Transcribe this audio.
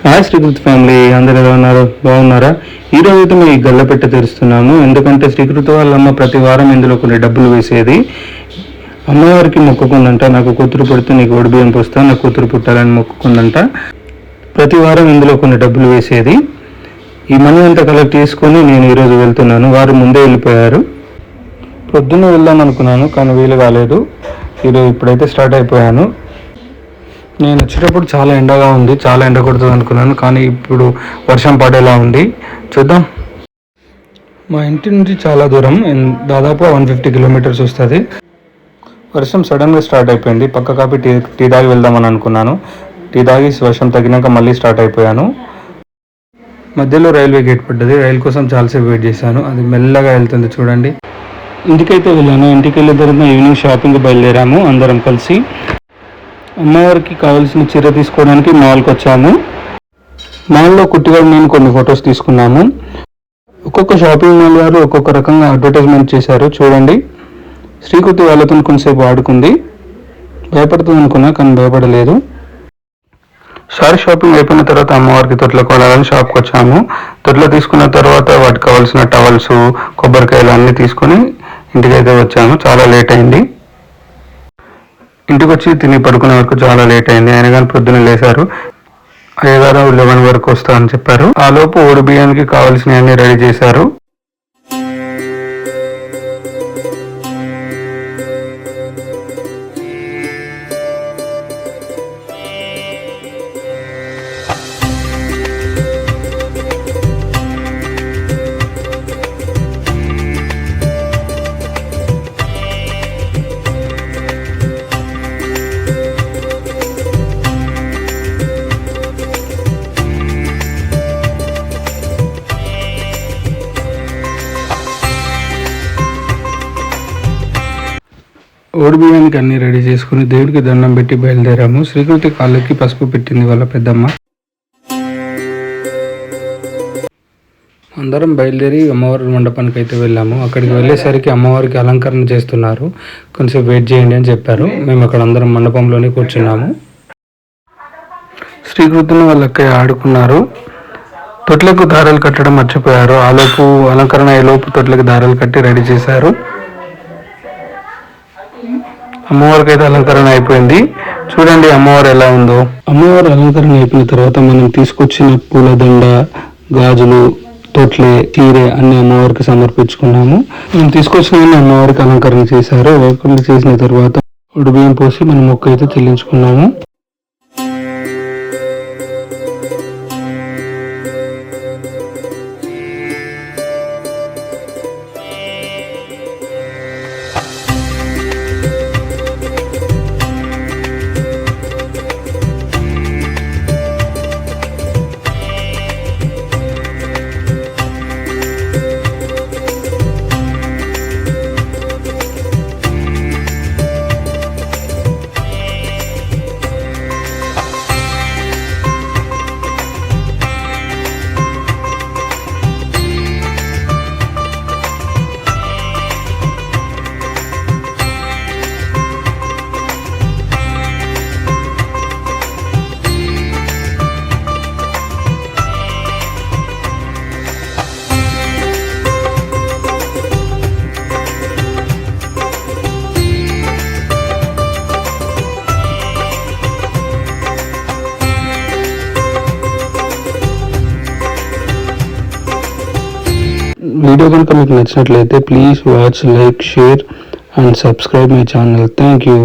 Hi Srikriti family, అందరు ఎలా ఉన్నారు? బాగున్నారా? ఈరోజు అయితే మేము గల్లపెట్ట తెరుస్తున్నాము. ఎందుకంటే శ్రీకృతి వాళ్ళమ్మ ప్రతి వారం ఇందులో కొన్ని డబ్బులు వేసేది. అమ్మవారికి మొక్కుకుందంట, నాకు కూతురు పుడితే నీకు ఒడిబియ్యం పోస్తా, నాకు కూతురు పుట్టాలని మొక్కుకుందంట. ప్రతి వారం ఇందులో కొన్ని డబ్బులు వేసేది. ఈ మనీ అంతా కలెక్ట్ చేసుకొని నేను ఈరోజు వెళ్తున్నాను. వారు ముందే వెళ్ళిపోయారు. పొద్దున్న వెళ్దాం అనుకున్నాను, కానీ వీలు కాలేదు. ఇప్పుడైతే స్టార్ట్ అయిపోయాను. నేను వచ్చేటప్పుడు చాలా ఎండగా ఉంది, చాలా ఎండ కొడుతుంది అనుకున్నాను, కానీ ఇప్పుడు వర్షం పడేలా ఉంది. చూద్దాం. మా ఇంటి నుంచి చాలా దూరం, దాదాపు 150 కిలోమీటర్స్ వస్తుంది. వర్షం సడన్గా స్టార్ట్ అయిపోయింది. పక్క కాపీ టీ తాగి వెళ్దామని అనుకున్నాను. టీ తాగి వర్షం తగ్గినాక మళ్ళీ స్టార్ట్ అయిపోయాను. మధ్యలో రైల్వే గేట్ పడ్డది. రైలు కోసం చాలాసేపు వెయిట్ చేశాను. అది మెల్లగా వెళ్తుంది చూడండి. ఇంటికైతే వెళ్ళాను. ఇంటికి వెళ్ళిన తర్వాత ఈవినింగ్ షాపింగ్కి బయలుదేరాము అందరం కలిసి. అమ్మవారికి కావాల్సిన చీర తీసుకోవడానికి మాల్కి వచ్చాము. మాల్లో కుట్టిగా నేను కొన్ని ఫొటోస్ తీసుకున్నాము. ఒక్కొక్క షాపింగ్ మాల్ వారు ఒక్కొక్క రకంగా అడ్వర్టైజ్మెంట్ చేశారు చూడండి. శ్రీకృతి వాళ్ళతో కొంతసేపు ఆడుకుంది. భయపడుతుంది అనుకున్నా, కానీ భయపడలేదు. సారీ షాపింగ్ అయిపోయిన తర్వాత అమ్మవారికి తొట్ల కొనాలని షాప్కి వచ్చాము. తొట్ల తీసుకున్న తర్వాత వాటికి కావాల్సిన టవల్స్, కొబ్బరికాయలు అన్నీ తీసుకొని ఇంటికైతే వచ్చాము. చాలా లేట్ అయింది. ఇంటికి వచ్చి తిని పడుకునే వరకు చాలా లేట్ అయింది. ఆయన కానీ పొద్దున లేశారు. 11 వరకు వస్తా అని చెప్పారు. ఆ లోపు ఓడి బియ్యానికి కావాల్సినవన్నీ రెడీ చేశారు. ఓడి బియ్యానికి అన్నీ రెడీ చేసుకుని దేవుడికి దండం పెట్టి బయలుదేరాము. శ్రీకృతి కాళ్ళకి పసుపు పెట్టింది వాళ్ళ పెద్దమ్మ. అందరం బయలుదేరి అమ్మవారి మండపానికి అయితే వెళ్ళాము. అక్కడికి వెళ్ళేసరికి అమ్మవారికి అలంకరణ చేస్తున్నారు. కొంచెం వెయిట్ చేయండి అని చెప్పారు. మేము అక్కడ అందరం మండపంలోనే కూర్చున్నాము. శ్రీకృతిని వాళ్ళకి ఆడుకున్నారు. తొట్లకు దారాలు కట్టడం మర్చిపోయారు. ఆలోపు అలంకరణ అయ్యేలోపు తొట్లకు దారాలు కట్టి రెడీ చేశారు. అమ్మవారికి అయితే అలంకరణ అయిపోయింది. చూడండి అమ్మవారు ఎలా ఉందో. అమ్మవారి అలంకరణ అయిపోయిన తర్వాత మనం తీసుకొచ్చిన పూలదండ, గాజులు, తొట్లే, చీరే అన్ని అమ్మవారికి సమర్పించుకున్నాము. మనం తీసుకొచ్చిన అమ్మవారికి అలంకరణ చేశారు. అలంకరణ చేసిన తర్వాత ఉడిబియ్యం పోసి మనం మొక్క అయితే చెల్లించుకున్నాము. వీడియో కనుక మీకు నచ్చినట్లయితే please watch, like, share and subscribe my channel. Thank you.